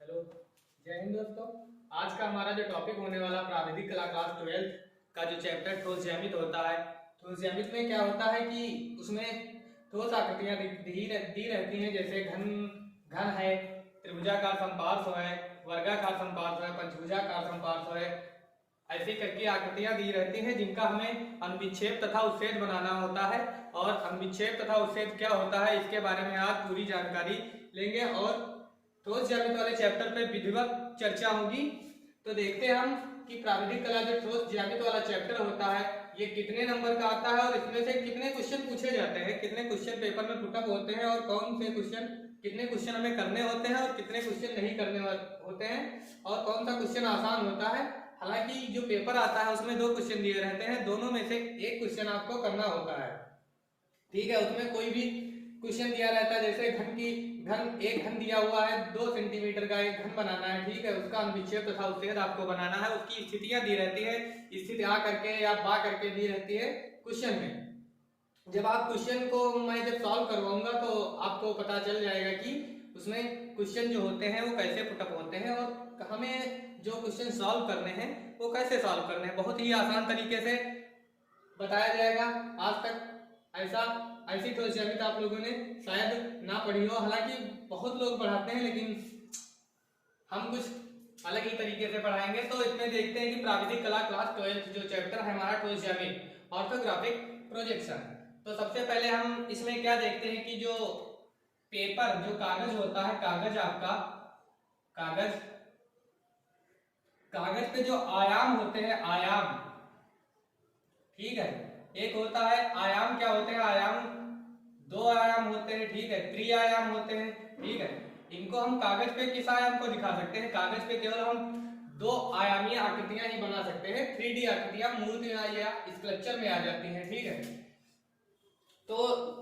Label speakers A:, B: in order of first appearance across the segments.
A: Hello, जय हिंद दोस्तों। आज का हमारा जो टॉपिक होने वाला प्राविधिक कला क्लास 12 का जो चैप्टर ठोस ज्यामिति होता है। ठोस ज्यामिति में क्या होता है कि उसमें ठोस आकृतियां दी रहती हैं, जैसे घन है, त्रिभुजाकार समपार्श्व है, वर्गाकार समपार्श्व है, पंचभुजाकार समपार्श्व है। ऐसी करके आकृतियां दी रहती हैं जिनका हमें अनुविच्छेद तथा उच्छेद बनाना होता है। और अनुविच्छेद तथा उच्छेद क्या होता है इसके बारे में आज पूरी जानकारी लेंगे और ठोस ज्यामिति वाले चैप्टर पे विधिवत चर्चा होगी। तो देखते हैं हम कि प्राविधिक कला जो ठोस ज्यामिति वाला चैप्टर होता है ये कितने नंबर का आता है और इसमें से कितने क्वेश्चन पूछे जाते हैं, कितने क्वेश्चन पेपर में पुटअप होते हैं और कौन से क्वेश्चन, कितने क्वेश्चन हमें करने होते हैं और कितने क्वेश्चन नहीं करने होते हैं और कौन सा क्वेश्चन आसान होता है। हालांकि जो पेपर आता है उसमें 2 क्वेश्चन दिए रहते हैं, दोनों में से एक क्वेश्चन आपको करना होता है। ठीक है, उसमें कोई भी क्वेश्चन दिया रहता है, जैसे एक घन दिया हुआ है, 2 सेंटीमीटर का एक घन बनाना है। ठीक है, उसका अनुविच्छेद तथा उच्छेद आपको बनाना है। उसकी स्थितियां दी रहती है, स्थिति आ करके या बा करके दी रहती है क्वेश्चन में। जब आप क्वेश्चन को मैं जब सॉल्व करवाऊंगा तो आपको पता चल जाएगा कि उसमें क्वेश्चन जो होते हैं वो कैसे पुटअप होते हैं और हमें जो क्वेश्चन सॉल्व करने हैं वो कैसे सॉल्व करने हैं। बहुत ही आसान तरीके से बताया जाएगा। आज तक ऐसी ठोस ज्यामिति आप लोगों ने शायद ना पढ़ी हो, हालांकि बहुत लोग पढ़ाते हैं लेकिन हम कुछ अलग ही तरीके से पढ़ाएंगे। तो इसमें देखते हैं कि प्राविधिक कला क्लास 12 जो चैप्टर है हमारा ठोस ज्यामिति ऑर्थोग्राफिक प्रोजेक्शन। तो सबसे पहले हम इसमें क्या देखते हैं कि जो पेपर, जो कागज होता है, कागज पे जो आयाम होते हैं, आयाम, ठीक है, एक होता है आयाम, क्या होते हैं आयाम, 2 आयाम होते हैं, ठीक है, त्रिआयाम होते हैं। ठीक है, इनको हम कागज पे किस आयाम को दिखा सकते हैं, कागज पे केवल हम 2 आयामी आकृतियां ही बना सकते हैं। 3D आकृतियां मूर्ति या स्कल्पचर में आ जाती हैं। ठीक है, तो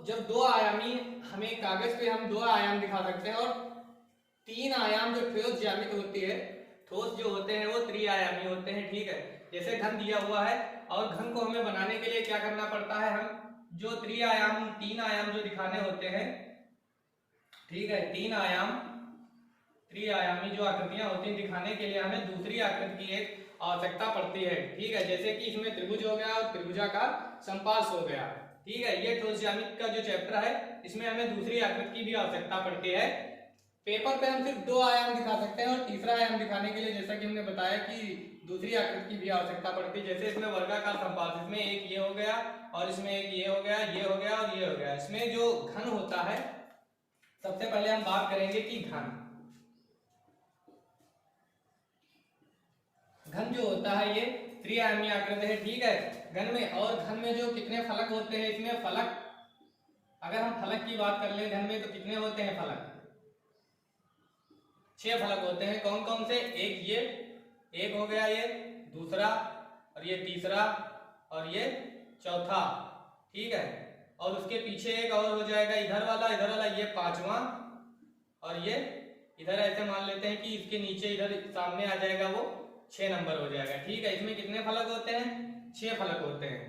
A: जब 2 आयामी हमें कागज पे हम 2 आयाम दिखा सकते हैं और 3 आयाम जो ठोस ज्यामिति होती है, ठोस जो होते हैं वो त्रिआयामी होते हैं। ठीक है, जैसे घन दिया हुआ है और घन को हमें बनाने के लिए क्या करना पड़ता है, हम जो 3 आयाम जो दिखाने होते हैं, ठीक है, 3 आयाम त्रिआयामी जो आकृतियां होती हैं दिखाने के लिए हमें दूसरी आकृति की एक आवश्यकता पड़ती है। ठीक है, जैसे कि इसमें त्रिभुज हो गया और त्रिभुजाकार समपार्श्व हो गया। ठीक है, ये ठोस ज्यामिति का जो चैप्टर है इसमें हमें दूसरी आकृति की भी आवश्यकता पड़ती है। पेपर पे हम सिर्फ 2 आयाम दिखा सकते हैं और तीसरा आयाम दिखाने के लिए जैसा कि हमने बताया कि दूसरी आकृति की भी आवश्यकता पड़ती है। जैसे इसमें वर्गाकार समपार्श्व, इसमें एक ये हो गया और इसमें एक ये हो गया, ये हो गया और ये हो गया। इसमें जो घन होता है, सबसे पहले हम बात करेंगे कि घन जो होता है ये त्रिआयामी आकृति है। ठीक है, घन में, और घन में जो कितने फलक होते हैं, इसमें फलक, अगर हम फलक की बात कर ले घन में तो कितने होते हैं फलक, 6 फलक होते हैं। कौन कौन से, एक हो गया, ये दूसरा और ये तीसरा और ये चौथा। ठीक है, और उसके पीछे एक और हो जाएगा इधर वाला, ये 5वां और ये इधर, ऐसे मान लेते हैं कि इसके नीचे इधर सामने आ जाएगा, वो 6 नंबर हो जाएगा। ठीक है, इसमें कितने फलक होते हैं, 6 फलक होते हैं।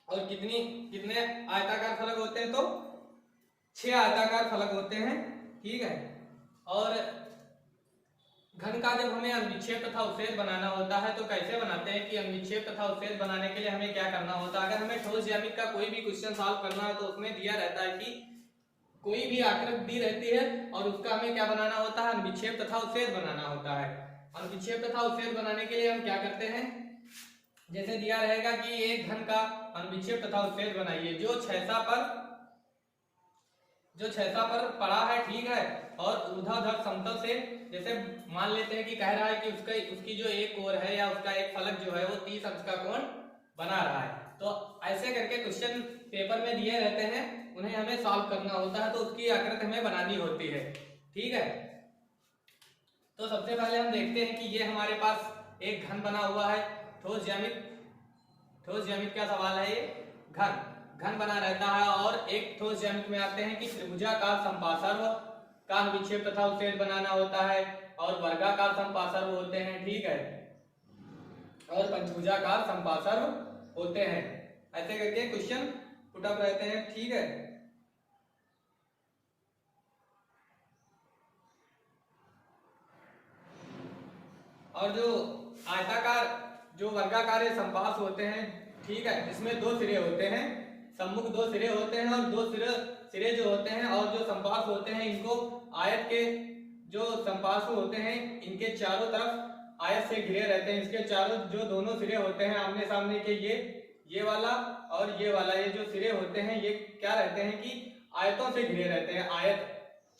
A: और कितने आयताकार फलक होते हैं, तो 6 आयताकार फलक होते हैं। ठीक है, और घन का जब हमें अनुविच्छेद तथा उच्छेद बनाना होता है तो कैसे बनाते हैं कि अनुविच्छेद तथा उच्छेद बनाने के लिए हमें क्या करना होता है। अगर हमें ठोस ज्यामिति का कोई भी क्वेश्चन सॉल्व करना है तो उसमें दिया रहता है कि कोई भी आकृति दी रहती है और उसका हमें क्या बनाना होता है, अनुविच्छेद तथा उच्छेद बनाना होता है। अनुविच्छेद तथा उच्छेद बनाने के लिए हम क्या करते हैं, जैसे दिया रहेगा कि एक घन का अनुविच्छेद तथा उच्छेद बनाइए जो क्षैतिज पर पड़ा है। ठीक है, और ऊर्ध्वाधर समतल से, जैसे मान लेते हैं कि कह रहा है कि उसकी जो एक ओर है या उसका एक फलक जो है वो 30 अंश का कोण बना रहा है। तो ऐसे करके क्वेश्चन पेपर में दिए रहते हैं, उन्हें हमें सॉल्व करना होता है, तो उसकी आकृति हमें बनानी होती है। ठीक है, तो सबसे पहले हम देखते हैं कि ये हमारे पास एक घन बना हुआ है। ठोस ज्यामिति का सवाल है, ये घन बना रहता है और एक ठोस ज्यामिति में आते हैं कि त्रिभुजाकार समपार्श्व का अनुविच्छेद तथा उच्छेद बनाना होता है और वर्गाकार समपार्श्व होते हैं। ठीक है, और पंचभुजाकार समपार्श्व होते हैं। ऐसे करके क्वेश्चन पुटअप रहते हैं। ठीक है, और जो आयताकार जो वर्गाकार ये संपार्श्व होते हैं, ठीक है, इसमें दो सिरे होते हैं, सम्मुख दो सिरे होते हैं और दो सिरे जो होते हैं और जो संपार्श्व होते हैं, इनको आयत के जो संपार्श्व होते हैं इनके चारों तरफ आयत से घिरे रहते हैं। इसके चारों जो दोनों सिरे होते हैं आमने सामने के, ये वाला और ये वाला, ये जो सिरे होते हैं ये क्या रहते हैं कि आयतों से घिरे रहते हैं। आयत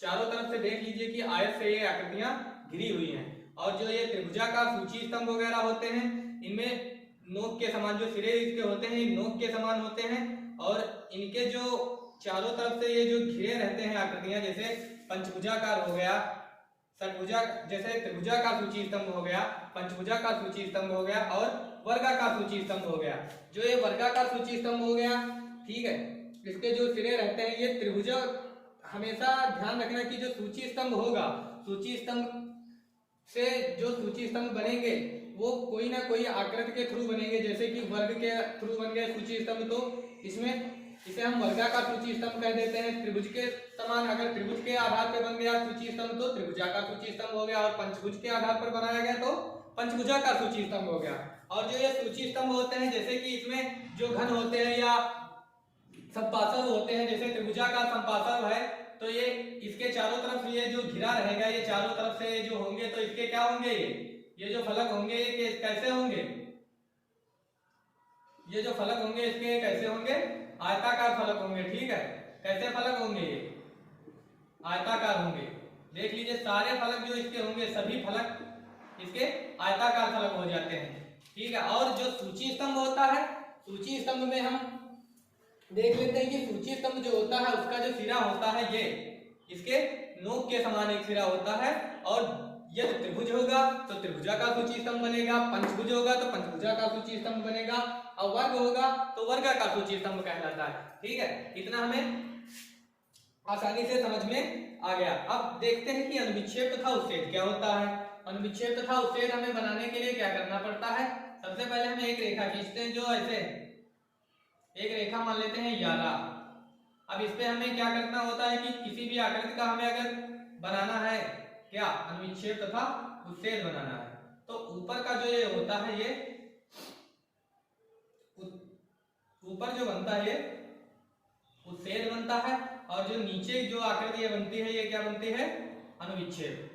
A: चारों तरफ से देख लीजिए कि आयत से ये आकृतियां घिरी हुई हैं। और जो ये त्रिभुजाकार सूची स्तंभ वगैरह होते हैं, इनमें नोक के समान जो सिरे इसके होते हैं, नोक के समान होते हैं और इनके जो चारों तरफ से ये जो घिरे रहते हैं आकृतियां, जैसे पंचभुजाकार हो गया, षटभुजा, जैसे त्रिभुजाकार सूची स्तंभ हो गया, पंचभुजाकार सूची स्तंभ हो गया और वर्गाकार सूची स्तंभ हो गया। जो ये वर्गाकार सूची स्तंभ हो गया, ठीक है, इसके जो सिरे रहते हैं ये त्रिभुज, हमेशा ध्यान रखना कि जो सूची स्तंभ होगा, सूची स्तंभ से जो सूची स्तंभ बनेंगे वो कोई ना कोई आकृति के थ्रू बनेंगे। जैसे कि वर्ग के थ्रू बन गए सूची स्तंभ, तो इसमें इसे हम वर्गाकार सूची स्तंभ कह देते हैं। त्रिभुज के समान अगर त्रिभुज के आधार पर बन गया सूची स्तंभ तो त्रिभुजाकार सूची स्तंभ हो गया, और पंचभुज के आधार पर बनाया गया तो पंचभुजाकार सूची स्तंभ हो गया। और जो ये सूची स्तंभ होते हैं, जैसे कि इसमें जो घन होते हैं या संपार्श्व होते हैं, जैसे त्रिभुजाकार संपार्श्व है तो ये इसके चारों तरफ ये जो घिरा रहेगा, ये चारों तरफ से जो होंगे तो इसके क्या होंगे, ये जो फलक होंगे ये कैसे होंगे, ये जो फलक होंगे इसके कैसे होंगे, आयताकार फलक होंगे। ठीक है, कैसे फलक होंगे, ये आयताकार होंगे। देख लीजिए सारे फलक जो इसके होंगे, सभी फलक इसके आयताकार फलक हो जाते हैं। ठीक है, और जो सूची स्तंभ होता है, सूची स्तंभ में हम देख लेते हैं कि सूची स्तंभ जो होता है उसका जो सिरा होता है ये इसके नोक के समान एक सिरा होता है। और यदि त्रिभुज होगा तो त्रिभुजाकार सूची स्तंभ बनेगा, पंचभुज होगा तो पंचभुजाकार सूची स्तंभ बनेगा, और वर्ग होगा तो वर्गाकार सूची स्तंभ कहलाता है। ठीक है, इतना हमें आसानी से समझ में आ गया। अब देखते हैं कि अनुविच्छेद तथा उच्छेद क्या होता है। अनुविच्छेद तथा उच्छेद हमें बनाने के लिए क्या करना पड़ता है, सबसे पहले हम एक रेखा खींचते हैं, जो ऐसे एक रेखा मान लेते हैं 11। अब इस पे हमें क्या करना होता है कि किसी भी आकृति का हमें अगर बनाना है क्या, अनुविच्छेद तथा उच्छेद बनाना है, तो ऊपर का जो ये होता है, ये ऊपर जो बनता है ये उच्छेद बनता है, और जो नीचे जो आकृति ये बनती है ये क्या बनती है, अनुविच्छेद।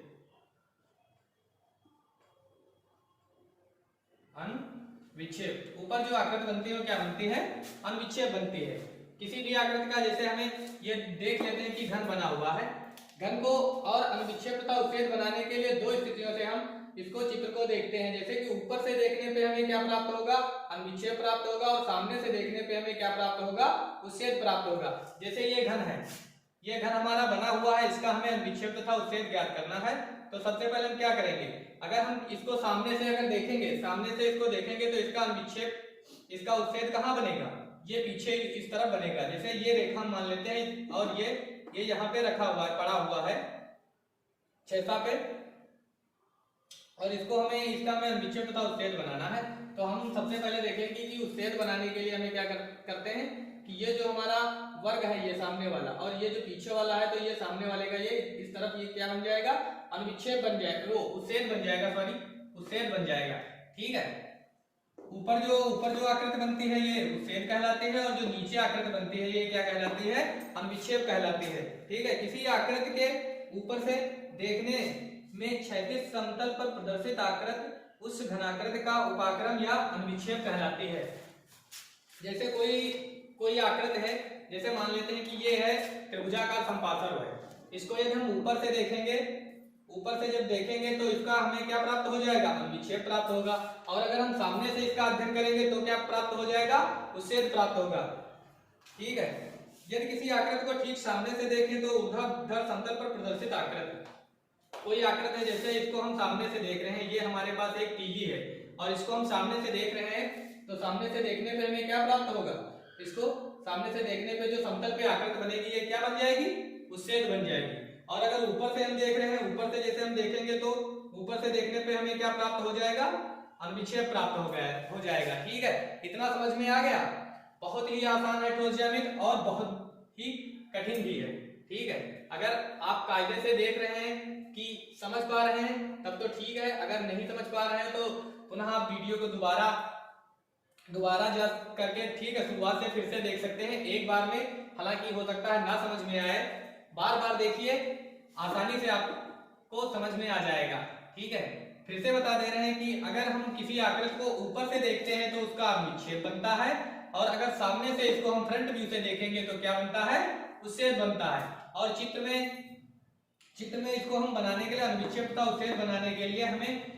A: अनुविच्छेद, ऊपर जो आकृति बनती है वो क्या बनती है, अनुविच्छेद बनती है। किसी भी आकृति का, जैसे हमें ये देख लेते हैं कि घन बना हुआ है, घन को और अनुविच्छेद तथा उच्छेद बनाने के लिए दो स्थितियों से हम इसको चित्र को देखते हैं। जैसे कि ऊपर से देखने पे हमें क्या प्राप्त होगा, अनुविच्छेद प्राप्त होगा, और सामने से देखने पे हमें क्या प्राप्त होगा, उच्छेद प्राप्त होगा। जैसे ये घन है, ये घन हमारा बना हुआ है, इसका हमें अनुविच्छेद तथा उच्छेद ज्ञात करना है। तो सबसे पहले हम क्या करेंगे, अगर हम इसको सामने से अगर देखेंगे, सामने से इसको देखेंगे तो इसका अनुविच्छेद, इसका उच्छेद कहाँ बनेगा, ये पीछे इस तरफ बनेगा। जैसे ये रेखा हम मान लेते हैं और ये यहाँ पे रखा हुआ है, पड़ा हुआ है छेसा पे, और इसको हमें इसका हमें अनुविच्छेद तथा उच्छेद बनाना है। तो हम सबसे पहले देखेंगे कि उच्छेद बनाने के लिए हमें क्या करते हैं कि ये जो हमारा वर्ग है ये सामने वाला, और ये जो पीछे वाला है तो ये सामने वाले का ये इस तरफ ये क्या बन जाएगा, अनुविच्छेद बन जाएगा, वो उच्छेद बन जाएगा, सॉरी उच्छेद बन जाएगा। ठीक है, ऊपर जो आकृति बनती है ये उच्छेद कहलाती है, और जो नीचे आकृति बनती है ये क्या कहलाती है, अनुविच्छेद कहलाती है। ठीक है, किसी आकृति के ऊपर से देखने में क्षैतिज समतल पर प्रदर्शित आकृति उस घनाकृति का उपाक्रम या अनुविच्छेद कहलाती है। जैसे कोई आकृति है, जैसे मान लेते हैं कि ये है त्रिभुजाकार संपार्श्व है, इसको यदि हम ऊपर से देखेंगे, ऊपर से जब देखेंगे तो इसका हमें क्या प्राप्त हो जाएगा, अनुविच्छेद प्राप्त होगा। और अगर हम सामने से इसका अध्ययन करेंगे तो क्या प्राप्त हो जाएगा, उच्छेद प्राप्त होगा। ठीक है, यदि किसी आकृति को ठीक सामने से देखें तो ऊर्ध्वाधर समतल पर प्रदर्शित आकृति, कोई आकृति है, जैसे इसको हम सामने से देख रहे हैं, ये हमारे पास एक टीवी है और इसको हम सामने से देख रहे हैं, तो सामने से देखने पे हमें क्या प्राप्त होगा, इसको सामने से देखने पे जो समतल पे आकृति बनेगी ये क्या बन जाएगी, उच्छेद बन जाएगी। और अगर ऊपर से हम देख रहे हैं, ऊपर से जैसे हम देखेंगे तो ऊपर से देखने पे हमें क्या प्राप्त हो जाएगा, अनुविच्छेद प्राप्त हो जाएगा। ठीक है, इतना समझ में आ गया। बहुत ही आसान है ठोस ज्यामिति और बहुत ही कठिन भी है। ठीक है, अगर आप कायदे से देख रहे हैं कि समझ पा रहे हैं तब तो ठीक है, अगर नहीं समझ पा रहे हैं तो पुनः आप वीडियो को दोबारा जा करके ठीक है शुरुआत से फिर से देख सकते हैं एक बार में। हालांकि हो सकता है ना समझ में आए, बार बार देखिए, आसानी से आपको समझ में आ जाएगा। ठीक है, फिर से बता दे रहे हैं कि अगर हम किसी आकृति को ऊपर से देखते हैं तो उसका अनुच्छेद बनता है, और अगर सामने से इसको हम फ्रंट व्यू से देखेंगे तो क्या बनता है, उच्छेद बनता है। और चित्र में इसको हम बनाने के लिए, अनुच्छेद तथा उच्छेद बनाने के लिए हमें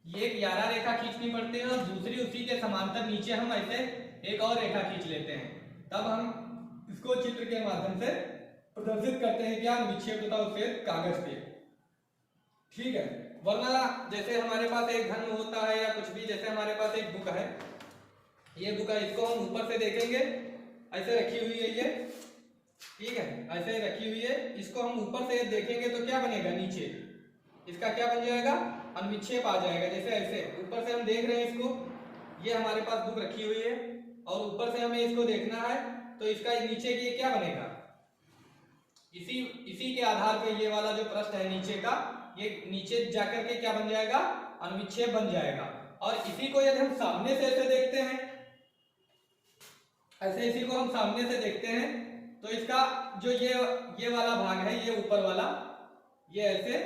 A: ये 11 रेखा खींचनी पड़ती है, और दूसरी उसी के समांतर नीचे हम ऐसे एक और रेखा खींच लेते हैं, तब हम इसको चित्र के माध्यम से प्रदर्शित करते हैं क्या, अनुच्छेद तथा उच्छेद कागज पे। ठीक है, वरना जैसे हमारे पास एक घन होता है या कुछ भी, जैसे हमारे पास एक बुक है, ये बुक है, इसको हम ऊपर से देखेंगे, ऐसे रखी हुई है ये, ठीक है, ऐसे रखी हुई है, इसको हम ऊपर से देखेंगे तो क्या बनेगा, नीचे इसका क्या बन जाएगा, अनुच्छेद आ जाएगा। जैसे ऐसे ऊपर से हम देख रहे हैं इसको, ये हमारे पास बुक रखी हुई है और ऊपर से हमें इसको देखना है, तो इसका नीचे ये क्या बनेगा, इसी के आधार पे ये वाला जो पृष्ठ है नीचे का, ये नीचे जाकर के क्या बन जाएगा, अनुच्छेद बन जाएगा। और इसी को यदि हम सामने से ऐसे देखते हैं, ऐसे इसी को हम सामने से देखते हैं, तो इसका जो ये वाला भाग है, ये ऊपर वाला, ये ऐसे,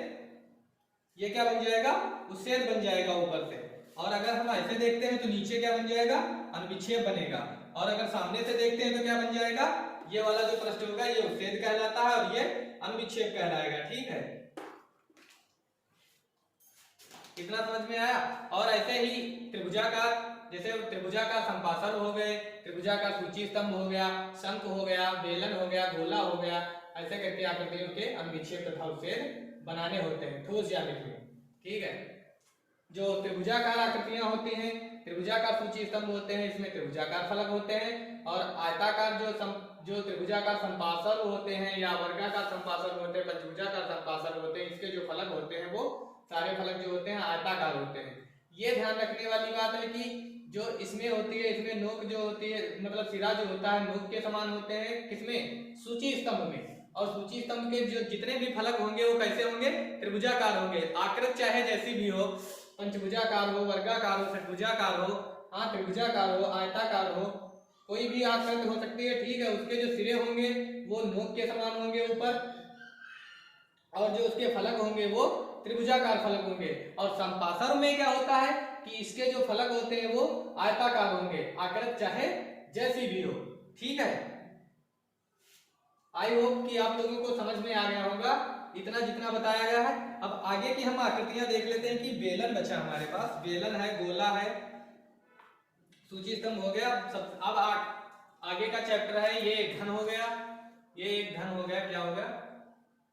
A: ये क्या बन जाएगा, उच्छेद बन जाएगा ऊपर से। और अगर हम ऐसे देखते हैं तो नीचे क्या बन जाएगा, अनुच्छेद बनेगा। और अगर सामने से देखते हैं तो क्या बन जाएगा, ये वाला जो पृष्ठ होगा ये उच्छेद कहलाता है और ये अनुच्छेद कहलाएगा। ठीक है, कितना समझ में आया। और ऐसे ही त्रिभुजाकार, जैसे त्रिभुजाकार संपार्श्व हो गए, त्रिभुजाकार सूची स्तंभ हो गया, शंख हो गया, बेलन हो गया, गोला हो गया, ऐसे करके आकृतियों के अनुच्छेद तथा उच्छेद बनाने होते हैं ठोस ज्यामिति में। ठीक है, जो त्रिभुजाकार आकृतियां होती हैं, त्रिभुजाकार सूची स्तंभ होते हैं, इसमें त्रिभुजाकार फलक होते हैं, और आयताकार जो त्रिभुजाकार संपार्श्व होते हैं या वर्गाकार संपार्श्व होते हैं, पंचभुजाकार संपार्श्व होते हैं, इसके जो फलक होते हैं वो सारे फलक जो होते हैं आयताकार होते हैं। ये ध्यान रखने वाली बात है कि जो इसमें होती है, इसमें नोक जो होती है, मतलब सिरा जो होता है नोक के समान होते हैं, किसमें, सूची स्तंभ में। और सूची स्तंभ के जो जितने भी फलक होंगे वो कैसे होंगे, त्रिभुजाकार होंगे। आकृति चाहे जैसी भी हो, पंचभुजाकार हो, वर्गाकार हो, षटभुजाकार हो, हाँ त्रिभुजाकार हो, आयताकार हो, कोई भी आकृति हो सकती है। ठीक है, उसके जो सिरे होंगे वो नोक के समान होंगे ऊपर, और जो उसके फलक होंगे वो त्रिभुजाकार फलक होंगे। और संपार्श्व में क्या होता है कि इसके जो फलक होते हैं वो आयताकार होंगे, आकृति चाहे जैसी भी हो। ठीक है, आई होप कि आप लोगों को समझ में आ गया होगा इतना जितना बताया गया है। अब आगे की हम आकृतियां देख लेते हैं कि बेलन बचा हमारे पास, बेलन है, गोला है, सूची स्तंभ हो गया सब। अब आगे का चैप्टर है, ये घन हो गया, ये एक घन हो गया, क्या हो गया,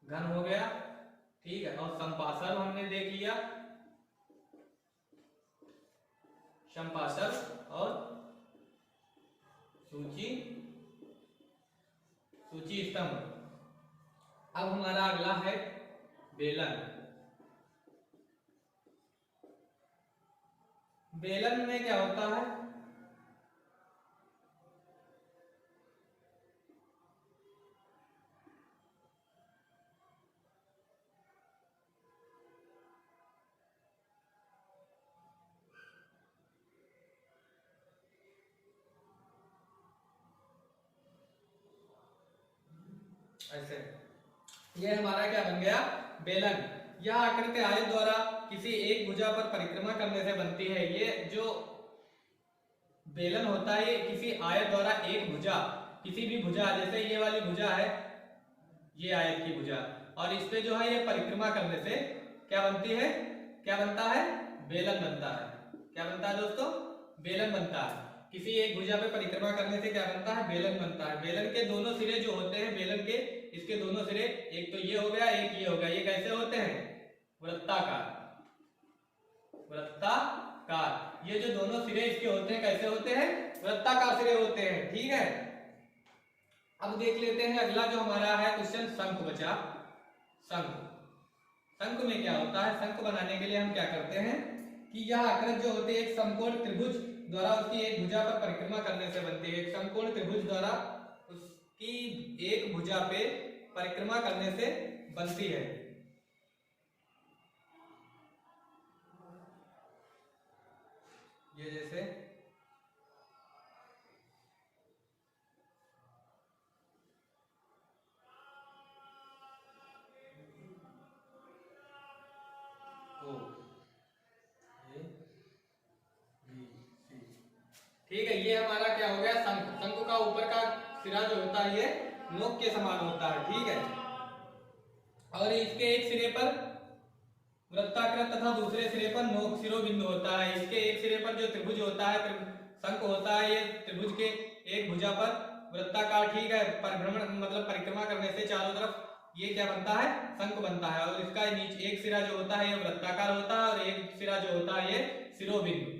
A: घन हो गया। ठीक है, और संपार्श्व हमने देख लिया, संपार्श्व और सूची स्तंभ। अब हमारा अगला है बेलन। बेलन में क्या होता है, ऐसे, ये हमारा क्या बन गया, बेलन। यह आकृति आयत द्वारा किसी एक भुजा पर परिक्रमा करने से बनती है। ये जो बेलन होता है, किसी आयत द्वारा एक भुजा, किसी भी भुजा, जैसे ये वाली भुजा है, ये आयत की भुजा, और इस पे जो है ये परिक्रमा करने से क्या बनती है, क्या बनता है, बेलन बनता है। क्या बनता है दोस्तों, बेलन बनता है। किसी एक भुजा पे परिक्रमा करने से क्या बनता है, बेलन बनता है। बेलन के दोनों सिरे जो होते हैं, बेलन के इसके दोनों सिरे, एक तो ये हो गया, एक ये हो गया, ये कैसे होते हैं, वृत्ताकार, वृत्ताकार। ये जो दोनों सिरे इसके होते हैं कैसे होते हैं, वृत्ताकार सिरे होते हैं। ठीक है, अब देख लेते हैं अगला जो हमारा है क्वेश्चन, शंख बचा। शंख में क्या होता है, शंख बनाने के लिए हम क्या करते हैं कि यह आकृति जो होती है एक समकोण त्रिभुज द्वारा उसकी एक भुजा पर परिक्रमा करने से बनती है। एक समकोण त्रिभुज द्वारा उसकी एक भुजा पे परिक्रमा करने से बनती है। ये जैसे ओ, ये बी सी। ठीक है, ये हमारा क्या हो गया, शंकु। शंकु का ऊपर का सिरा जो होता है ये नोक के समान होता है। ठीक है, और इसके एक सिरे पर वृत्ताकृत तथा दूसरे सिरे पर नोक शिरोबिंदु होता है। इसके एक सिरे पर जो त्रिभुज होता है, शंख होता है, ये त्रिभुज के एक भुजा पर वृत्ताकार, ठीक है, परिभ्रमण मतलब परिक्रमा करने से चारों तरफ ये क्या बनता है, शंख बनता है। और इसका नीचे एक सिरा जो होता है ये वृत्ताकार होता है और एक सिरा जो होता है ये शिरोबिंदु।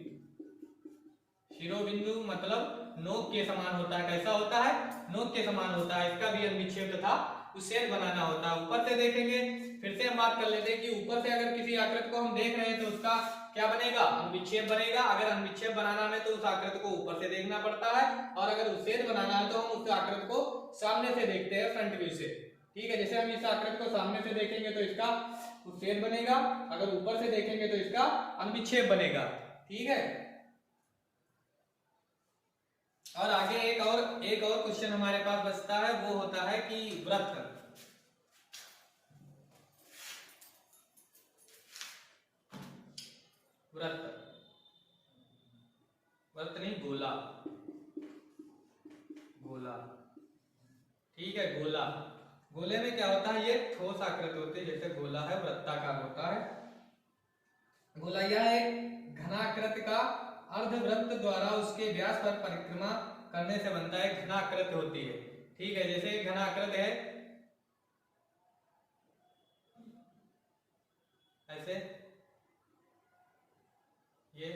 A: शिरोबिंदु मतलब नोक के समान होता है। कैसा होता है, नोक के समान होता है। इसका भी अनुच्छेद तथा उच्छेद बनाना होता है। ऊपर से देखेंगे, फिर से हम बात कर लेते हैं कि ऊपर से अगर किसी आकृति को हम देख रहे हैं तो उसका क्या बनेगा, अनुच्छेद बनेगा। अगर अनुच्छेद बनाना है तो उस आकृति को ऊपर से देखना पड़ता है, और अगर उच्छेद बनाना है तो हम उस आकृति को सामने से देखते हैं, फ्रंट व्यू से। ठीक है, जैसे हम इस आकृति को सामने से देखेंगे तो इसका उच्छेद बनेगा, अगर ऊपर से देखेंगे तो इसका अनुच्छेद बनेगा। ठीक है, और आगे एक और क्वेश्चन हमारे पास बचता है, वो होता है कि वृत्त। वृत्त नहीं, गोला। गोला, ठीक है, गोला। गोले में क्या होता है, ये ठोस आकृति होती है, जैसे गोला है, वृत्ताकार होता है। गोला यह एक घनाकृति का अर्धवृत्त द्वारा उसके व्यास पर परिक्रमा करने से बनता है, घनाकृति होती है। ठीक है, जैसे घनाकृति है ऐसे, ये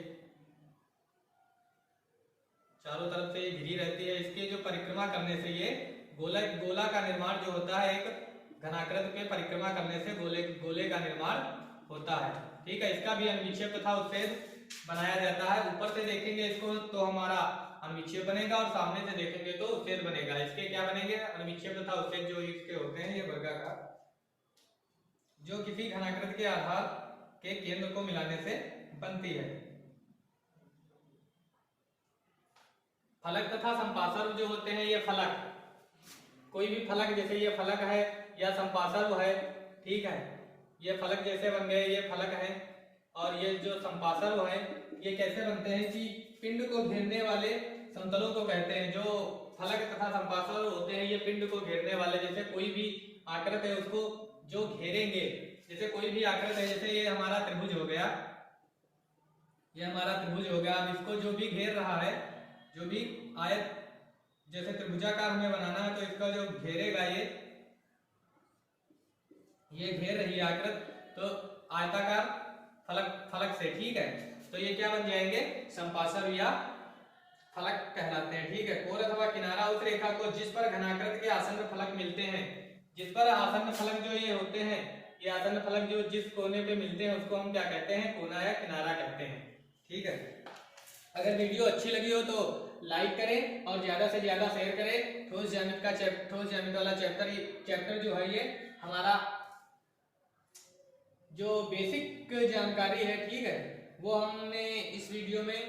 A: चारों तरफ से ये घिरी रहती है, इसके जो परिक्रमा करने से ये गोला का निर्माण जो होता है, एक घनाकृति पे परिक्रमा करने से गोले का निर्माण होता है। ठीक है, इसका भी अनुच्छेद तथा उच्छेद बनाया जाता है। ऊपर से देखेंगे इसको तो हमारा अनुच्छेद बनेगा, और सामने से देखेंगे तो उच्छेद बनेगा। इसके क्या बनेंगे, अनुच्छेद तथा उच्छेद जो इसके होते हैं, ये वर्गाकार, जो किसी घनाकृति के आधार के केंद्र को मिलाने से बनती है। फलक तथा संपार्श्व जो होते हैं, ये फलक, कोई भी फलक, जैसे ये फलक है या संपार्श्व है, ठीक है, ये फलक जैसे बन गए, ये फलक है, और ये जो संपार्श्व है ये कैसे बनते हैं कि पिंड को घेरने वाले समतलों को कहते हैं। जो फलक तथा संपार्श्व होते हैं ये पिंड को घेरने वाले, जैसे कोई भी आकृति है उसको जो घेरेंगे, जैसे कोई भी आकृति है, जैसे ये हमारा त्रिभुज हो गया, ये हमारा त्रिभुज हो गया। अब इसको जो भी घेर रहा है, जो भी आयत, जैसे त्रिभुजाकार हमें बनाना है तो इसका जो घेरेगा ये घेर रही आकृति, तो आयताकार फलक से, ठीक है, तो ये क्या बन जाएंगे, संपार्श्व या फलक कहलाते हैं। ठीक है, कोर अथवा किनारा उस रेखा को जिस पर घनाकृति के आसन्न फलक मिलते हैं, जिस पर आसन्न फलक जो ये होते हैं, ये आसन्न फलक जो जिस कोने पे मिलते हैं उसको हम क्या कहते हैं, कोना या किनारा कहते हैं। ठीक है, अगर वीडियो अच्छी लगी हो तो लाइक करें और ज्यादा से ज्यादा शेयर करें। ठोस ज्यामिति वाला चैप्टर जो है, ये हमारा जो बेसिक जानकारी है, ठीक है, वो हमने इस वीडियो में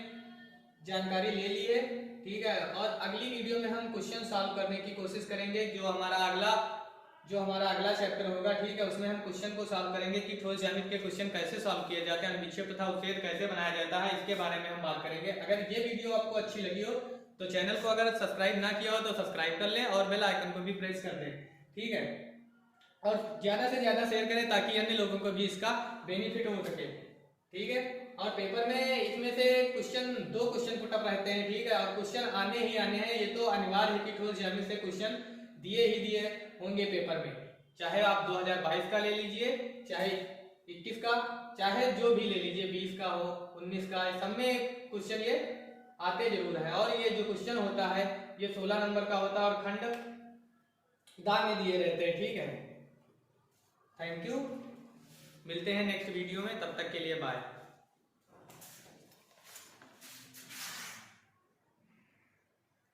A: जानकारी ले ली है। ठीक है, और अगली वीडियो में हम क्वेश्चन सॉल्व करने की कोशिश करेंगे, जो हमारा अगला चैप्टर होगा। ठीक है, उसमें हम क्वेश्चन को सॉल्व करेंगे कि ठोस ज्यामिति के क्वेश्चन कैसे सॉल्व किए जाते हैं, अनुच्छेद तथा उच्छेद कैसे बनाया जाता है, इसके बारे में हम बात करेंगे। अगर ये वीडियो आपको अच्छी लगी हो तो चैनल को अगर सब्सक्राइब ना किया हो तो सब्सक्राइब कर लें और बेल आइकन को भी प्रेस कर दें। ठीक है, और ज्यादा से ज्यादा शेयर करें ताकि अन्य लोगों को भी इसका बेनिफिट हो सके। ठीक है, और पेपर में इसमें से दो क्वेश्चन पुटअप रहते हैं। ठीक है, और क्वेश्चन आने हैं, ये तो अनिवार्य है कि ठोस ज्यामिति से क्वेश्चन दिए होंगे पेपर में, चाहे आप 2022 का ले लीजिए, चाहे 21 का, चाहे जो भी ले लीजिए, 20 का हो, 19 का, सब में क्वेश्चन ये आते जरूर है। और ये जो क्वेश्चन होता है ये 16 नंबर का होता है और खंड दाग में दिए रहते हैं। ठीक है, थैंक यू, मिलते हैं नेक्स्ट वीडियो में, तब तक के लिए बाय।